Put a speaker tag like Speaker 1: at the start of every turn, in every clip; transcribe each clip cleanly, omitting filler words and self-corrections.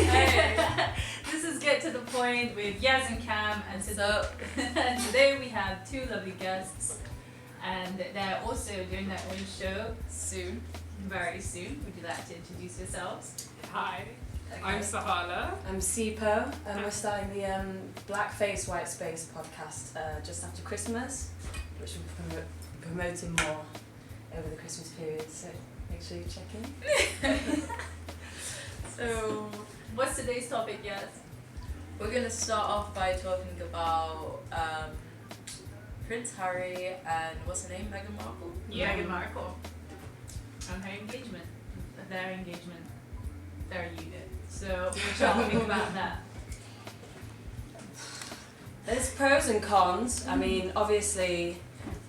Speaker 1: This is Get to the Point with Yas and Cam, and and today we have two lovely guests, and they're also doing their own show soon, very soon. Would you like to introduce yourselves?
Speaker 2: Hi,
Speaker 1: Okay.
Speaker 2: I'm Saharla.
Speaker 3: I'm Sipho, and we're starting the Blackface White Space podcast just after Christmas, which we'll be promoting more over the Christmas period, so make sure you check in.
Speaker 1: So, what's today's topic, Yas?
Speaker 4: We're going to start off by talking about Prince Harry and what's her name, Meghan Markle?
Speaker 2: Yeah.
Speaker 1: Meghan Markle. And her engagement, their unit. So, what y'all think about that?
Speaker 3: There's pros and cons. I mean, obviously,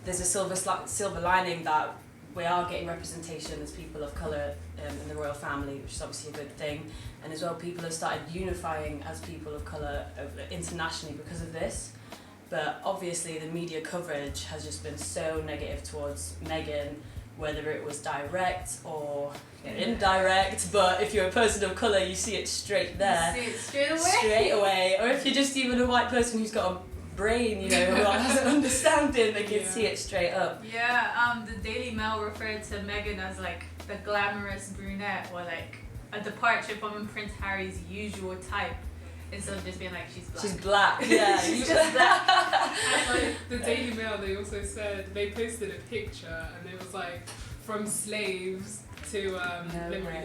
Speaker 3: there's a silver lining that we are getting representation as people of colour in the royal family, which is obviously a good thing. And as well, people have started unifying as people of colour internationally because of this. But obviously, the media coverage has just been so negative towards Meghan, whether it was direct or indirect. But if you're a person of colour, you see it straight there.
Speaker 1: You see it straight away?
Speaker 3: Straight away. Or if you're just even a white person who's got a brain, who has an understanding, they can see it straight up.
Speaker 1: Yeah, the Daily Mail referred to Meghan as like the glamorous brunette, or like a departure from Prince Harry's usual type, instead of just being like she's black.
Speaker 3: She's black, yeah.
Speaker 1: She's just black.
Speaker 2: And like the Daily Mail, they also said they posted a picture and it was like from slaves to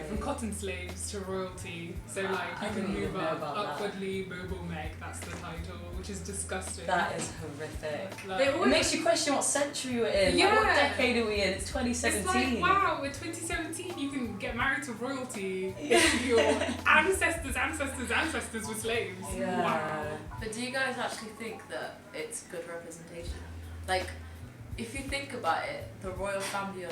Speaker 2: from cotton slaves to royalty. So like
Speaker 3: I
Speaker 2: you can
Speaker 3: didn't even
Speaker 2: move
Speaker 3: know
Speaker 2: up
Speaker 3: about that.
Speaker 2: upwardly mobile Meg. That's the title, which is disgusting.
Speaker 3: That is horrific.
Speaker 2: Like,
Speaker 3: It makes you question what century we're in. Like, what
Speaker 2: Yeah.
Speaker 3: decade are we in? It's 2017.
Speaker 2: It's like, wow, with 2017 you can get married to royalty if your ancestors were slaves.
Speaker 3: Yeah.
Speaker 2: Wow.
Speaker 4: But do you guys actually think that it's good representation? Like, if you think about it, the royal family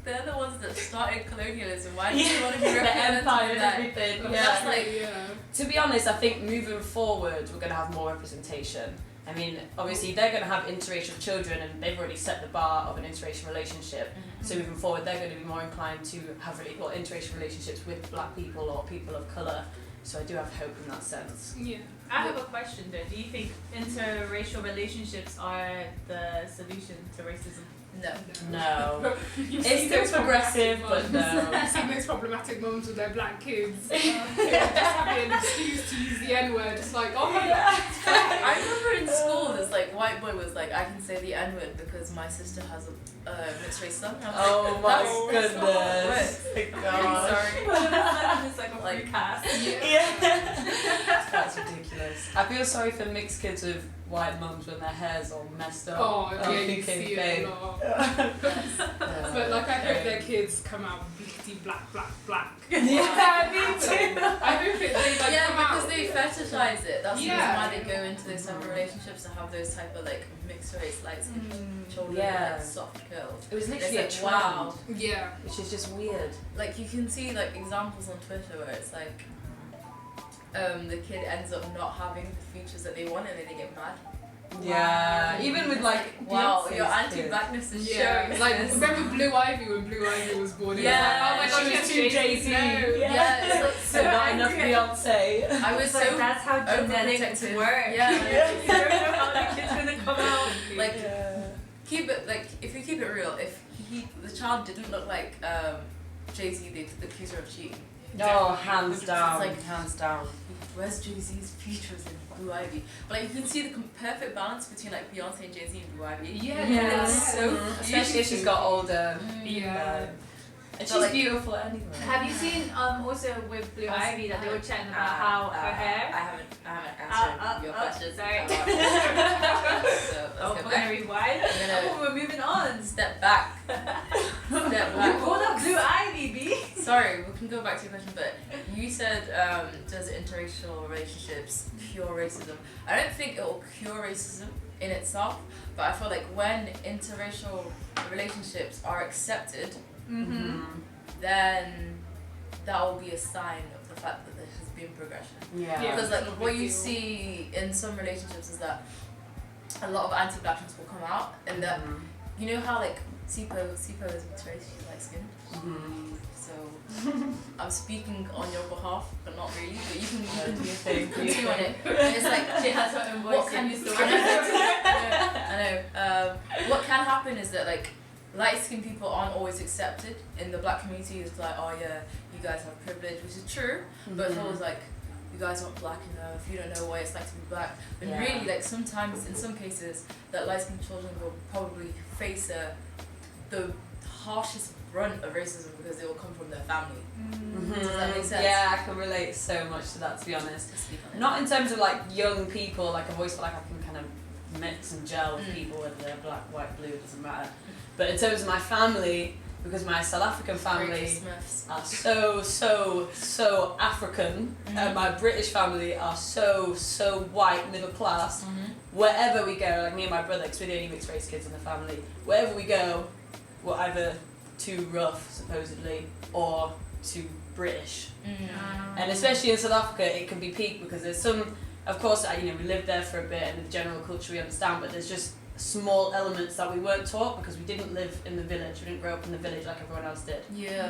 Speaker 4: they're the ones that started colonialism. Why do you want to be
Speaker 3: the
Speaker 4: represented
Speaker 3: empire and
Speaker 4: that?
Speaker 3: everything.
Speaker 4: Yeah.
Speaker 3: Yeah.
Speaker 4: That's like,
Speaker 2: Yeah.
Speaker 3: To be honest, I think moving forward, we're going to have more representation. I mean, obviously, they're going to have interracial children, and they've already set the bar of an interracial relationship. So moving forward, they're going to be more inclined to have interracial relationships with black people or people of colour. So I do have hope in that sense.
Speaker 2: Yeah.
Speaker 1: I have a question though. Do you think interracial relationships are the solution to racism?
Speaker 4: no.
Speaker 3: No.
Speaker 2: You've
Speaker 3: It's
Speaker 2: seen
Speaker 3: still
Speaker 2: those
Speaker 3: progressive,
Speaker 2: problematic
Speaker 3: but
Speaker 2: mums.
Speaker 3: no.
Speaker 2: You've seen those problematic mums with their black kids. Just having an excuse to use the N-word. Just like, oh my god.
Speaker 4: I remember in school, this like white boy was like, I can say the N-word because my sister has a mixed race son. I was
Speaker 3: Oh
Speaker 4: like,
Speaker 3: my
Speaker 4: that's
Speaker 3: goodness.
Speaker 4: I'm
Speaker 3: God.
Speaker 4: sorry.
Speaker 1: It's like a free
Speaker 4: Like-
Speaker 1: cast.
Speaker 3: Yeah. That's ridiculous. I feel sorry for mixed kids with white mums when their hair's all messed up.
Speaker 2: Oh, yeah, you
Speaker 3: thinking,
Speaker 2: see it
Speaker 3: babe.
Speaker 2: a lot.
Speaker 3: Yeah.
Speaker 2: But like, I hope their kids come out blickety black.
Speaker 3: Yeah, me too.
Speaker 2: I hope they like
Speaker 4: Yeah,
Speaker 2: come
Speaker 4: because
Speaker 2: out.
Speaker 4: they fetishize it. That's the reason
Speaker 2: Yeah.
Speaker 4: why they go into those type of relationships to have those type of like mixed race light skin children
Speaker 3: Yeah.
Speaker 4: with like soft curls.
Speaker 3: It was
Speaker 4: It's
Speaker 3: literally a
Speaker 4: like,
Speaker 3: trend,
Speaker 4: wow.
Speaker 2: Yeah.
Speaker 3: which is just weird.
Speaker 4: Like you can see like examples on Twitter where it's like the kid ends up not having the features that they want and then they get mad.
Speaker 3: Yeah, even with like
Speaker 4: Wow,
Speaker 3: Beyonce's
Speaker 4: your
Speaker 3: kids.
Speaker 4: anti-blackness is
Speaker 2: Yeah,
Speaker 4: showing.
Speaker 2: like
Speaker 4: This.
Speaker 2: remember Blue Ivy when Blue Ivy was born? It was
Speaker 4: Yeah,
Speaker 2: like, oh my
Speaker 3: she
Speaker 2: god,
Speaker 3: was
Speaker 2: she
Speaker 3: too
Speaker 2: has
Speaker 3: Jay-Z.
Speaker 2: No.
Speaker 4: Yeah, it's like
Speaker 3: So not enough Beyonce.
Speaker 4: I was
Speaker 1: It's like
Speaker 4: so
Speaker 1: that's how genetics
Speaker 4: overprotective.
Speaker 1: work.
Speaker 4: Yeah.
Speaker 1: You don't know how the kid's gonna come out.
Speaker 4: Like
Speaker 3: Yeah.
Speaker 4: keep it like if you keep it real, if the child didn't look like Jay-Z, they'd accuse her of cheating.
Speaker 3: Oh, hands down.
Speaker 4: It's like-
Speaker 3: hands down.
Speaker 4: Where's Jay-Z's features in Blue Ivy? But like you can see the perfect balance between like Beyonce and Jay-Z and Blue Ivy.
Speaker 2: Yeah.
Speaker 3: Yeah.
Speaker 4: It's so
Speaker 3: Especially if she's got older.
Speaker 2: Yeah.
Speaker 3: And
Speaker 4: But,
Speaker 3: she's
Speaker 4: like-
Speaker 3: beautiful anyway.
Speaker 1: Have you seen also with Blue Ivy that they were chatting about how her hair?
Speaker 4: I haven't answered your question.
Speaker 1: Sorry.
Speaker 4: So let's
Speaker 1: Oh,
Speaker 4: go
Speaker 1: we're
Speaker 4: back.
Speaker 1: gonna rewind.
Speaker 4: I'm gonna-
Speaker 1: Oh, we're moving on.
Speaker 4: Step back. Step
Speaker 1: You
Speaker 4: back.
Speaker 1: pulled up Blue Ivy, B.
Speaker 4: Sorry, we can go back to your question, but you said does interracial relationships cure racism? I don't think it will cure racism in itself, but I feel like when interracial relationships are accepted, then that will be a sign of the fact that there has been progression.
Speaker 3: Yeah.
Speaker 2: Yeah.
Speaker 4: Because like
Speaker 2: it's a
Speaker 4: what
Speaker 2: big
Speaker 4: you
Speaker 2: deal.
Speaker 4: see in some relationships is that a lot of anti-blackness will come out, and that you know how like Sipho is mixed race, she's light skinned. So I'm speaking on your behalf, but not really. But you can do your thing. Continue on it. And it's like
Speaker 1: She has her own voice.
Speaker 4: what can I know. What can happen is that like light-skinned people aren't always accepted in the black community. It's like, oh yeah, you guys have privilege, which is true, but it's always like, you guys aren't black enough, you don't know what it's like to be black. But really, like sometimes, in some cases, that light-skinned children will probably face the harshest brunt of racism because it will come from their family. Does that make sense?
Speaker 3: Yeah, I can relate so much to that, to be honest. Not in terms of like young people, like I've always felt like I can kind of mix and gel with people, whether they're black, white, blue, it doesn't matter. But in terms of my family, because my South African family are so African, and my British family are so white, middle class. Wherever we go, like me and my brother, because we're the only mixed race kids in the family, wherever we go, we're either too rough, supposedly, or too British. And especially in South Africa, it can be peak because there's some, of course, you know, we lived there for a bit and the general culture we understand, but there's just small elements that we weren't taught because we didn't live in the village, we didn't grow up in the village like everyone else did.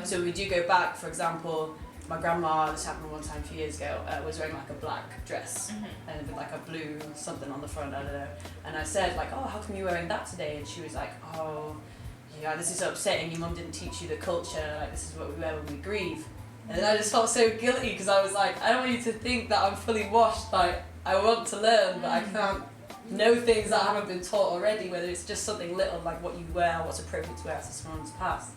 Speaker 3: So we do go back, for example, my grandma, this happened one time a few years ago, was wearing like a black dress and with like a blue something on the front, I don't know. And I said like, oh, how come you're wearing that today? And she was like, oh, yeah, this is upsetting, your mum didn't teach you the culture, like this is what we wear when we grieve. And then I just felt so guilty because I was like, I don't want you to think that I'm fully washed, like I want to learn but I can't know things that I haven't been taught already, whether it's just something little like what you wear, what's appropriate to wear to someone's past.